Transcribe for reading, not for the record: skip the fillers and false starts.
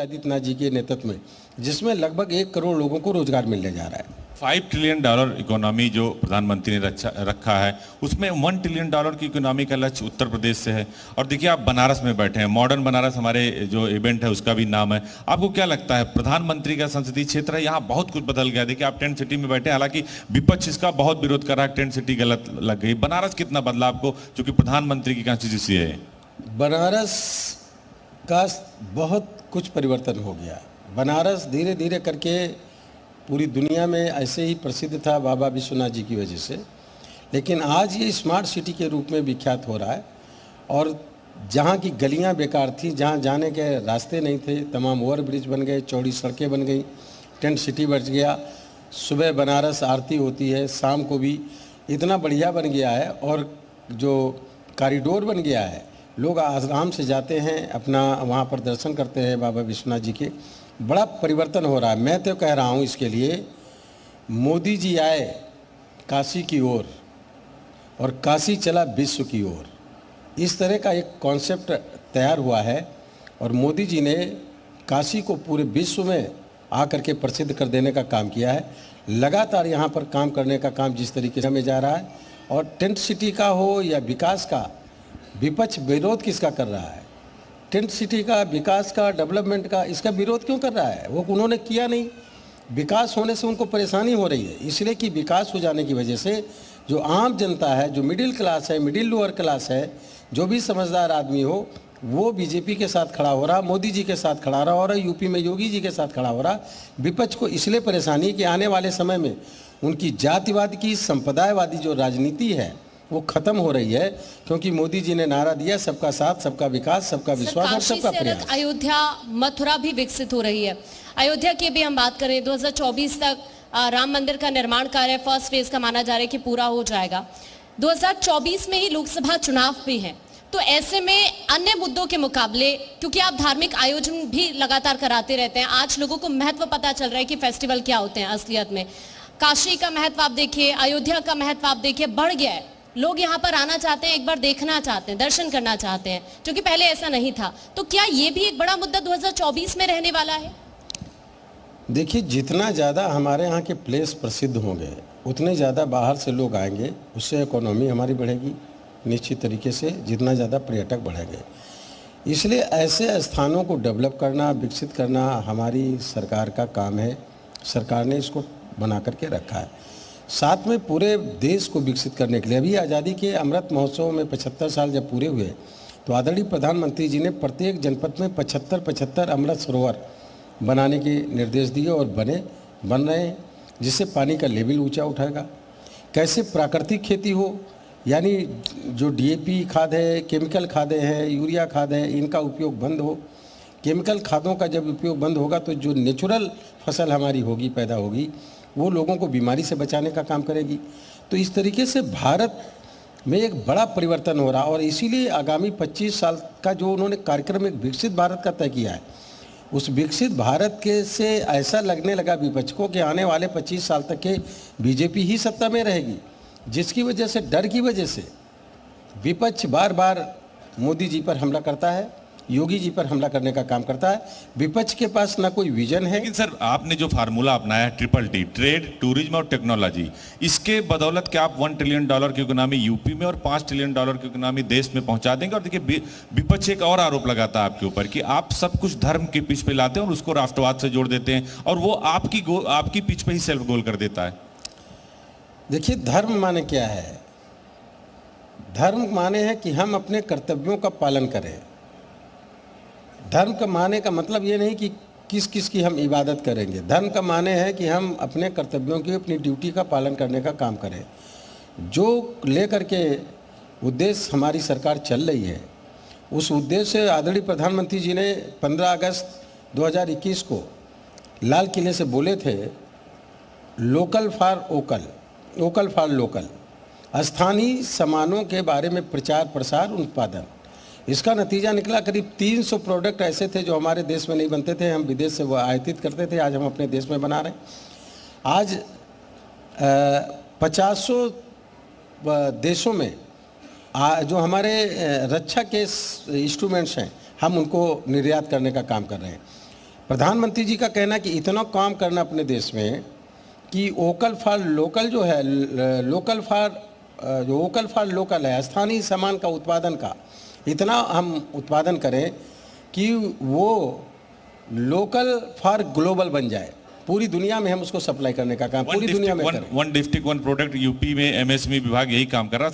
आदित्यनाथ जी के नेतृत्व में, जिसमें लगभग 1 करोड़ लोगों को रोजगार मिलने जा रहा है। $5 ट्रिलियन इकोनॉमी जो प्रधानमंत्री ने रखा है, उसमें $1 ट्रिलियन की इकोनॉमी का लक्ष्य उत्तर प्रदेश से है। और देखिए आप बनारस में बैठे हैं, मॉडर्न बनारस हमारे जो इवेंट है उसका भी नाम है। आपको क्या लगता है, प्रधानमंत्री का संसदीय क्षेत्र है, यहाँ बहुत कुछ बदल गया। देखिए आप टेंट सिटी में बैठे हैं, हालांकि विपक्ष इसका बहुत विरोध कर रहा है, टेंट सिटी गलत लग गई। बनारस कितना बदला आपको, चूंकि प्रधानमंत्री की कॉन्स्टिट्यूंसी है? बनारस का बहुत कुछ परिवर्तन हो गया। बनारस धीरे धीरे करके पूरी दुनिया में ऐसे ही प्रसिद्ध था बाबा विश्वनाथ जी की वजह से, लेकिन आज ये स्मार्ट सिटी के रूप में विख्यात हो रहा है। और जहाँ की गलियाँ बेकार थी, जहाँ जाने के रास्ते नहीं थे, तमाम ओवरब्रिज बन गए, चौड़ी सड़कें बन गई, टेंट सिटी बच गया। सुबह बनारस आरती होती है, शाम को भी इतना बढ़िया बन गया है। और जो कॉरिडोर बन गया है, लोग आराम से जाते हैं, अपना वहाँ पर दर्शन करते हैं बाबा विश्वनाथ जी के। बड़ा परिवर्तन हो रहा है। मैं तो कह रहा हूँ इसके लिए मोदी जी आए काशी की ओर और काशी चला विश्व की ओर, इस तरह का एक कॉन्सेप्ट तैयार हुआ है। और मोदी जी ने काशी को पूरे विश्व में आकर के प्रसिद्ध कर देने का काम किया है। लगातार यहाँ पर काम करने का काम जिस तरीके से हमें जा रहा है, और टेंट सिटी का हो या विकास का, विपक्ष विरोध किसका कर रहा है? टेंट सिटी का, विकास का, डेवलपमेंट का, इसका विरोध क्यों कर रहा है? वो उन्होंने किया नहीं। विकास होने से उनको परेशानी हो रही है, इसलिए कि विकास हो जाने की वजह से जो आम जनता है, जो मिडिल क्लास है, मिडिल लोअर क्लास है, जो भी समझदार आदमी हो, वो बीजेपी के साथ खड़ा हो रहा, मोदी जी के साथ खड़ा रहा, और यूपी में योगी जी के साथ खड़ा हो रहा। विपक्ष को इसलिए परेशानी कि आने वाले समय में उनकी जातिवाद की, संप्रदायवादी जो राजनीति है वो खत्म हो रही है, क्योंकि मोदी जी ने नारा दिया सबका साथ, सबका विकास, सबका विश्वास और सबका प्रयास। अयोध्या, मथुरा भी विकसित हो रही है। अयोध्या की भी हम बात करें, 2024 तक राम मंदिर का निर्माण कार्य फर्स्ट फेज का माना जा रहा है कि पूरा हो जाएगा। 2024 में ही लोकसभा चुनाव भी है, तो ऐसे में अन्य मुद्दों के मुकाबले, क्योंकि आप धार्मिक आयोजन भी लगातार कराते रहते हैं, आज लोगों को महत्व पता चल रहा है कि फेस्टिवल क्या होते हैं असलियत में। काशी का महत्व आप देखिए, अयोध्या का महत्व आप देखिए, बढ़ गया है। लोग यहाँ पर आना चाहते हैं, एक बार देखना चाहते हैं, दर्शन करना चाहते हैं, क्योंकि पहले ऐसा नहीं था। तो क्या ये भी एक बड़ा मुद्दा 2024 में रहने वाला है? देखिए, जितना ज़्यादा हमारे यहाँ के प्लेस प्रसिद्ध होंगे, उतने ज़्यादा बाहर से लोग आएंगे, उससे इकोनॉमी हमारी बढ़ेगी निश्चित तरीके से, जितना ज़्यादा पर्यटक बढ़ेंगे। इसलिए ऐसे स्थानों को डेवलप करना, विकसित करना हमारी सरकार का काम है। सरकार ने इसको बना करके रखा है। साथ में पूरे देश को विकसित करने के लिए, अभी आज़ादी के अमृत महोत्सव में 75 साल जब पूरे हुए, तो आदरणीय प्रधानमंत्री जी ने प्रत्येक जनपद में 75 अमृत सरोवर बनाने के निर्देश दिए, और बन रहे हैं, जिससे पानी का लेवल ऊंचा उठाएगा। कैसे प्राकृतिक खेती हो, यानी जो डीएपी खाद है, केमिकल खादें हैं, यूरिया खाद है, इनका उपयोग बंद हो। केमिकल खादों का जब उपयोग बंद होगा तो जो नेचुरल फसल हमारी होगी, पैदा होगी, वो लोगों को बीमारी से बचाने का काम करेगी। तो इस तरीके से भारत में एक बड़ा परिवर्तन हो रहा, और इसीलिए आगामी 25 साल का जो उन्होंने कार्यक्रम एक विकसित भारत का तय किया है, उस विकसित भारत के से ऐसा लगने लगा विपक्ष को कि आने वाले 25 साल तक के बीजेपी ही सत्ता में रहेगी, जिसकी वजह से, डर की वजह से विपक्ष बार बार मोदी जी पर हमला करता है, योगी जी पर हमला करने का काम करता है। विपक्ष के पास ना कोई विजन है। लेकिन सर, आपने जो फार्मूला अपनाया है ट्रिपल टी, ट्रेड, टूरिज्म और टेक्नोलॉजी, इसके बदौलत क्या आप $1 ट्रिलियन की इकोनॉमी यूपी में और $5 ट्रिलियन की इकोनॉमी देश में पहुंचा देंगे? और देखिए, विपक्ष एक और आरोप लगाता है आपके ऊपर कि आप सब कुछ धर्म के पीछ पे लाते हैं और उसको राष्ट्रवाद से जोड़ देते हैं, और वो आपकी पीछ पे ही सेल्फ गोल कर देता है। देखिए, धर्म माने क्या है? धर्म माने है कि हम अपने कर्तव्यों का पालन करें। धर्म का माने का मतलब ये नहीं कि किस किस की हम इबादत करेंगे। धर्म का माने है कि हम अपने कर्तव्यों की, अपनी ड्यूटी का पालन करने का काम करें। जो लेकर के उद्देश्य हमारी सरकार चल रही है, उस उद्देश्य से आदरणीय प्रधानमंत्री जी ने 15 अगस्त 2021 को लाल किले से बोले थे, local for vocal, vocal for local. स्थानीय सामानों के बारे में प्रचार प्रसार, उत्पादन। इसका नतीजा निकला, करीब 300 प्रोडक्ट ऐसे थे जो हमारे देश में नहीं बनते थे, हम विदेश से वो आयातित करते थे, आज हम अपने देश में बना रहे हैं। आज 50 देशों में जो हमारे रक्षा के इंस्ट्रूमेंट्स हैं, हम उनको निर्यात करने का काम कर रहे हैं। प्रधानमंत्री जी का कहना कि इतना काम करना अपने देश में कि वोकल फॉर लोकल जो है, लोकल फॉर जो वोकल फॉर लोकल है, स्थानीय सामान का उत्पादन का इतना हम उत्पादन करें कि वो लोकल फॉर ग्लोबल बन जाए, पूरी दुनिया में हम उसको सप्लाई करने का काम पूरी दुनिया में करें। One district one product UP में एमएसएमई विभाग यही काम कर रहा है।